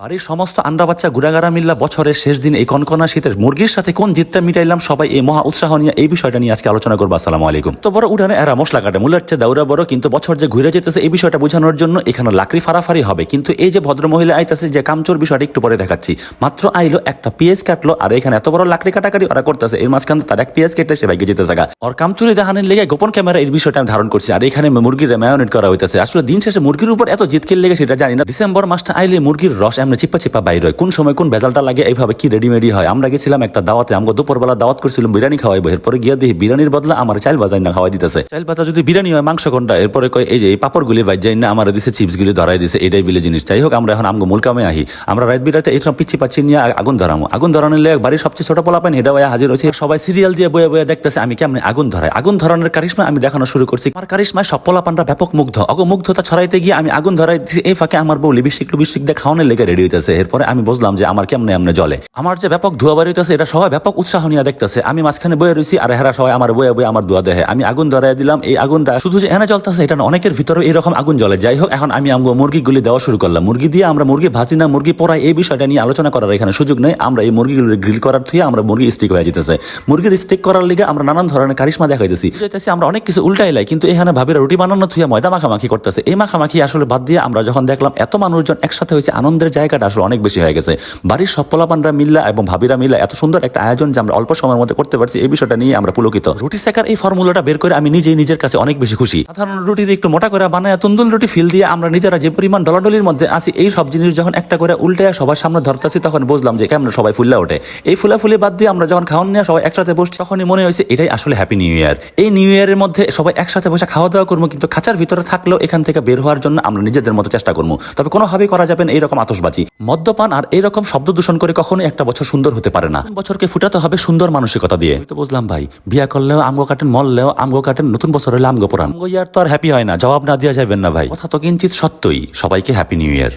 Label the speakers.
Speaker 1: বাড়ির সমস্ত আন্ডা বাচ্চা গুড়াগাড়া মিল্লা বছরের শেষ দিন এই কনকনা শীতের মুরগির সাথে কোন জিতটা মিটাইলাম সবাই এই মহা উৎসাহ নিয়ে এই বিষয়টা নিয়ে আজকে আলোচনা করবো। আসসালামু আলাইকুম। তো বড় উঠানে এরা মশলা কাটে মূলের চেয়ে দাউরা বড়, কিন্তু বছর যে ঘুরে যেতেছে এই বিষয়টা বোঝানোর জন্য এখানে লাকড়ি ফারাফারি হবে। কিন্তু এই যে ভদ্র মহিলা আইতাছে যে কামচোর বিষয়টা একটু পরে দেখাচ্ছি। মাত্র আইলো একটা পেঁয়াজ কাটলো আর এখানে এত বড় লাকড়ি কাটাকাটি ওরা করতেছে, এর মাঝখানে তার এক পেঁয়াজ কেটে সে বাইকে যেতে থাকা ওর কামচুরি দেখানোর লেগে গোপন ক্যামেরা এই বিষয়টা আমি ধারণ করছি। আর এখানে মুরগির ম্যারিনেট করা হইতেছে। আসলে দিন শেষে মুরগির উপর এত জিতকির লেগে সেটা জানি না। ডিসেম্বর মাসটা আইলে মুরগির রস এমনি চিপা চিপা বাইর হয়, কোন সময় কোন বেজালটা লাগে এইভাবে কি রেডিমেডি হয়। আমরা গেছিলাম একটা দাওয়াতে, আমরা দুপুরবেলা দাওয়াত করছিলাম বিরিয়ানি খাওয়াইবো, এরপরে গিয়ে দেখি বিরিয়ানির বদলা আমার চাইল বাজাই না খাওয়াই দিতেছে। চাইল বাজা যদি বিরিয়ানি হয় মাংস কোনটা, এরপরে কয় এই যে এই পাপড়গুলি বাজাই না আমার দিছে, চিপস গুলি ধরাই দিছে, এটাই বিলে জিনিস। যাই হোক, আমরা এখন আমগো মূল কামে আহি। আমরা রাত বিরাতে এইরকম পিচ্ছি পাচ্ছি নিয়ে আগুন ধরামো। আগুন ধরানোর লেগে বাড়ির সবচেয়ে ছোট পোলা পান এটা হয়ে হাজির হয়েছে। সবাই সিরিয়াল দিয়ে বয়ে বয়ে দেখতেছে আমি কেমন আগুন ধরাই। আগুন ধরানোর কারিশমা আমি দেখানো শুরু করছি। আমার কারিশমায় সব পোলা পানরা ব্যাপক মুগ্ধ। মুগ্ধতা ছড়াইতে গিয়ে আমি আগুন ধরাই দিচ্ছি। এই ফাঁকে আমার বউ লিপস্টিক দিয়ে খাওয়ানোর লেগে রেডি হইতেছে। এরপরে আমি বুঝলাম যে আমার কেমনে এমনি জলে আমার যে ব্যাপক ধোয়া বাড়ি হইতেছে, এটা সবাই ব্যাপক উৎসাহ নিয়ে দেখতেছে। আমি মাঝখানে বয়ে রয়েছি আর হেরা সবাই আমার বয়ে বয়ে আমার ধোয়া দেহে। আমি আগুন ধরাই দিলাম। এই আগুনটা শুধু যে এনে জ্বলতেছে এটা না, অনেকের ভিতরে এরকম আগুন জ্বলে। যাই হোক, এখন আমি আমগো মুরগিগুলি দেওয়া শুরু করলাম। মুরগি দিয়ে আমরা মুরগি ভাজি না মুরগি পোড়াই এই বিষয়টা নিয়ে আলোচনা করার এখানে সুযোগ নেই। আমরা এই মুরগিগুলো গ্রিল করার থুয়ে আমরা মুরগি স্টিক হয়ে যেতেছে। মুরগির স্টিক করার লিগে আমরা নানান ধরনের কারিশমা দেখাইতেছি। আমরা অনেক কিছু উল্টাই লাই, কিন্তু এখানে ভাবিরা রুটি বানানো থুয়ে ময়দা মাখামাখি করতেছে। এই মাখামাখি আসলে বাদ দিয়ে আমরা যখন দেখলাম এত মানুষজন একসাথে হয়েছে, আনন্দের জায়গাটা আসলে অনেক বেশি হয়ে গেছে। বাড়ির সব পোলাপানরা মিল্লা এবং ভাবিরা মিল্লা এত সুন্দর একটা আয়োজন যে আমরা অল্প সময়ের মধ্যে করতে পারছি, এই বিষয়টা নিয়ে আমরা পুলকিত। রুটি সেকার এই ফর্মুলাটা বের করে আমি নিজেই নিজের কাছে অনেক বেশি খুশি। সাধারণ রুটির একটু মোটা করে বানায় তুন্দুল রুটি ফিল দিয়ে আমরা নিজেরা যে পরিমাণ ডলাডলির মধ্যে আসি, এই সব জিনিস যখন একটা করে উল্টে সবার সামনে ধরতেছি তখন বুঝলাম যে কেমন সবাই ফুল্লা ওঠে। এই ফুলাফুলি বাদ দিয়ে আমরা যখন খাওয়ান নিয়ে সবাই একসাথে বসছি, তখনই মনে হয়েছে এটাই আসলে হ্যাপি নিউ ইয়ার। এই নিউ ইয়ারের মধ্যে সবাই একসাথে বসে খাওয়া দাওয়া করবো, কিন্তু খাঁচার ভিতরে থাকলেও এখান থেকে বের হওয়ার জন্য আমরা নিজেদের মতো চেষ্টা করবো। তবে কোনোভাবেই করা যাবে না এইরকম আতশবাজি, মদ্যপান আর এইরকম শব্দ দূষণ করে কখনোই একটা বছর সুন্দর হতে পারে না। বছরকে ফুটাতে হবে সুন্দর মানসিকতা দিয়ে। তো বুঝলাম ভাই, বিয়া করলেও আমগো কাটেন, মরলেও আমগো কাটেন, নতুন বছর হলে আমগো পড়ান। আমগো ইয়ার তো আর হ্যাপি হয় না, জবাব না দেওয়া যাবেন না ভাই। কথা তো কিঞ্চিত সত্যই। সবাইকে হ্যাপি নিউ ইয়ার।